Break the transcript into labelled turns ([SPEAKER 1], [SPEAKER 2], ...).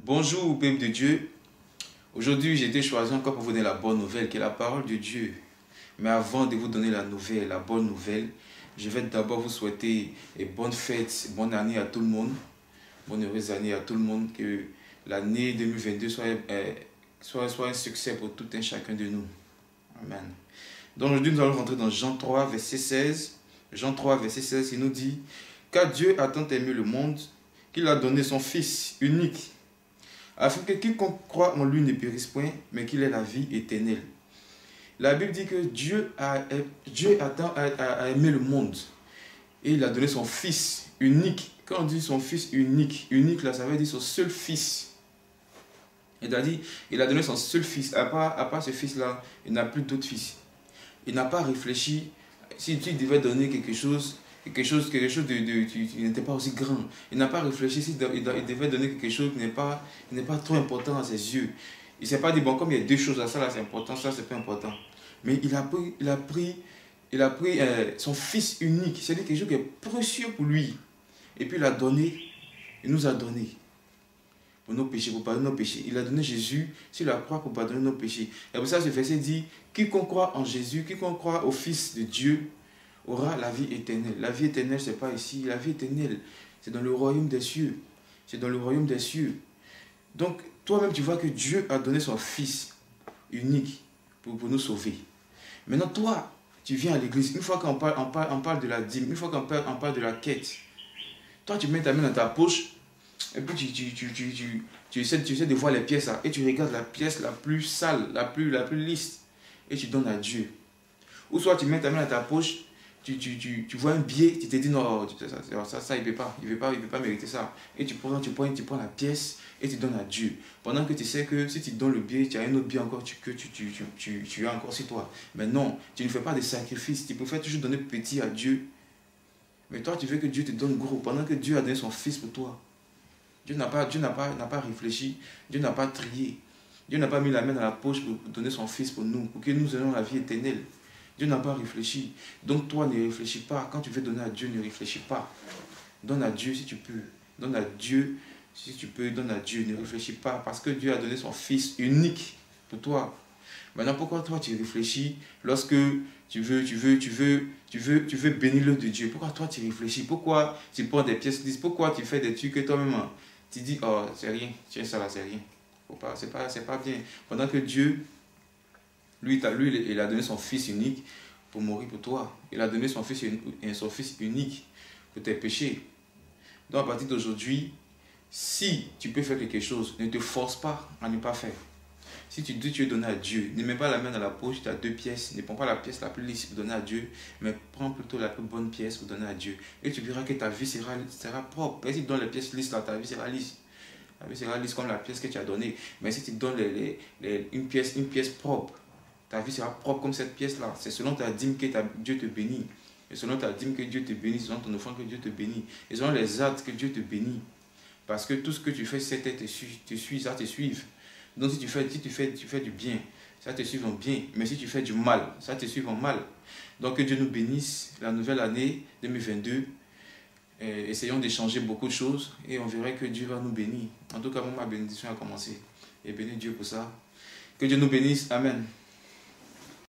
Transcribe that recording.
[SPEAKER 1] Bonjour, peuple de Dieu. Aujourd'hui, j'ai été choisi encore pour vous donner la bonne nouvelle, qui est la parole de Dieu. Mais avant de vous donner la nouvelle, la bonne nouvelle, je vais d'abord vous souhaiter bonne fête, bonne année à tout le monde. Bonne heureuse année à tout le monde. Que l'année 2022 soit un succès pour tout un chacun de nous. Amen. Donc aujourd'hui, nous allons rentrer dans Jean 3, verset 16. Jean 3, verset 16, il nous dit « Car Dieu a tant aimé le monde qu'il a donné son Fils unique, afin que quiconque croit en lui ne périsse point, mais qu'il ait la vie éternelle. » La Bible dit que Dieu a aimé le monde et il a donné son Fils unique. Quand on dit son Fils unique, unique là, ça veut dire son seul Fils. C'est-à-dire, il a donné son seul Fils. À part ce Fils-là, il n'a plus d'autres fils. Il n'a pas réfléchi. Si tu devais donner quelque chose qui n'était pas aussi grand. Il n'a pas réfléchi si il devait donner quelque chose qui n'est pas trop important à ses yeux. Il ne s'est pas dit, bon, comme il y a deux choses, ça là c'est important, ça c'est pas important. Mais il a pris son Fils unique, c'est-à-dire quelque chose qui est précieux pour lui. Et puis il a donné, il nous a donné pour nos péchés, pour pardonner nos péchés. Il a donné Jésus sur la croix pour pardonner nos péchés. Et pour ça, ce verset dit, quiconque croit en Jésus, quiconque croit au Fils de Dieu, aura la vie éternelle. La vie éternelle, ce n'est pas ici. La vie éternelle, c'est dans le royaume des cieux. C'est dans le royaume des cieux. Donc, toi-même, tu vois que Dieu a donné son Fils unique pour nous sauver. Maintenant, toi, tu viens à l'église. Une fois qu'on parle de la dîme, une fois qu'on parle de la quête, toi, tu mets ta main dans ta poche et puis tu essaies de voir les pièces là, et tu regardes la pièce la plus sale, la plus lisse, et tu donnes à Dieu. Ou soit tu mets ta main dans ta poche, tu vois un billet, tu te dis non, ça il ne veut pas mériter ça. Et tu prends la pièce et tu donnes à Dieu. Pendant que tu sais que si tu donnes le billet, tu as un autre billet encore que tu as encore sur toi. Mais non, tu ne fais pas de sacrifice, tu préfères toujours donner petit à Dieu. Mais toi, tu veux que Dieu te donne gros, pendant que Dieu a donné son Fils pour toi. Dieu n'a pas réfléchi, Dieu n'a pas trié. Dieu n'a pas mis la main dans la poche pour donner son Fils pour nous, pour que nous ayons la vie éternelle. Dieu n'a pas réfléchi. Donc toi, ne réfléchis pas. Quand tu veux donner à Dieu, ne réfléchis pas. Donne à Dieu si tu peux. Donne à Dieu si tu peux. Donne à Dieu. Ne réfléchis pas. Parce que Dieu a donné son Fils unique pour toi. Maintenant, pourquoi toi tu réfléchis lorsque tu veux bénir l'œuvre de Dieu? Pourquoi toi tu réfléchis? Pourquoi tu prends des pièces lisses? Pourquoi tu fais des trucs que toi-même tu dis, oh, c'est rien. Tiens, ça là, c'est rien. C'est pas bien. Pendant que Dieu, lui, il a donné son Fils unique pour mourir pour toi. Il a donné son Fils unique pour tes péchés. Donc à partir d'aujourd'hui, si tu peux faire quelque chose, ne te force pas à ne pas faire. Si tu dis tu veux donner à Dieu, ne mets pas la main dans la poche, tu as deux pièces, ne prends pas la pièce la plus lisse pour donner à Dieu, mais prends plutôt la plus bonne pièce pour donner à Dieu. Et tu verras que ta vie sera propre. Et si tu donnes les pièces lisses, là, ta vie sera lisse. Ta vie sera lisse comme la pièce que tu as donnée. Mais si tu donnes une pièce propre, ta vie sera propre comme cette pièce-là. C'est selon ta dîme que Dieu te bénit. Et selon ta dîme que Dieu te bénit, selon ton offrande que Dieu te bénit. Et selon les actes que Dieu te bénit. Parce que tout ce que tu fais, c'est ça te suive. Donc si tu fais du bien, ça te suit en bien. Mais si tu fais du mal, ça te suit en mal. Donc que Dieu nous bénisse la nouvelle année 2022. Essayons d'échanger beaucoup de choses et on verra que Dieu va nous bénir. En tout cas, moi, ma bénédiction a commencé. Et bénis Dieu pour ça. Que Dieu nous bénisse. Amen.